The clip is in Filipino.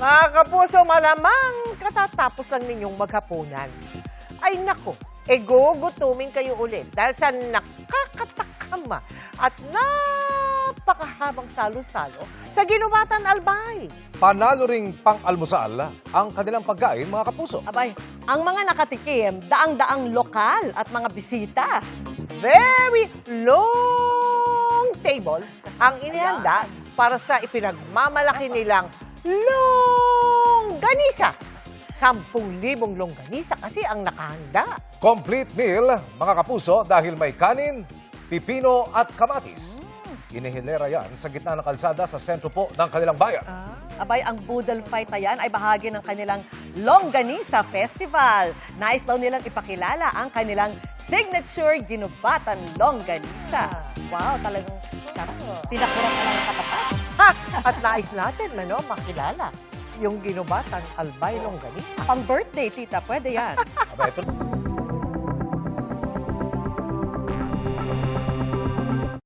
Mga kapuso, malamang katatapos lang ninyong maghapunan. Ay nako, gugutumin kayo ulit dahil sa nakakatakama at napakahabang salo-salo sa Ginubatan Albay. Panalo ring pang-almusal ang kanilang pagkain, mga kapuso. Abay, ang mga nakatikim, daang-daang lokal at mga bisita. Very long table ang inihanda para sa ipinagmamalaki nilang longganisa. 10,000 longganisa kasi ang nakahanda. Complete meal, mga kapuso, dahil may kanin, pipino at kamatis. Inihilera yan sa gitna ng kalsada sa sentro po ng kanilang bayan. Abay, ang Boodle Fight na yan ay bahagi ng kanilang Longganisa Festival. Nais daw nilang ipakilala ang kanilang signature ginubatan longganisa. Wow, talagang sarap. Pinakurat na lang ang katapat. Ha! At nais natin makilala yung Ginubatan Albay Longganisa. Pang birthday, tita, pwede yan. Aba, ito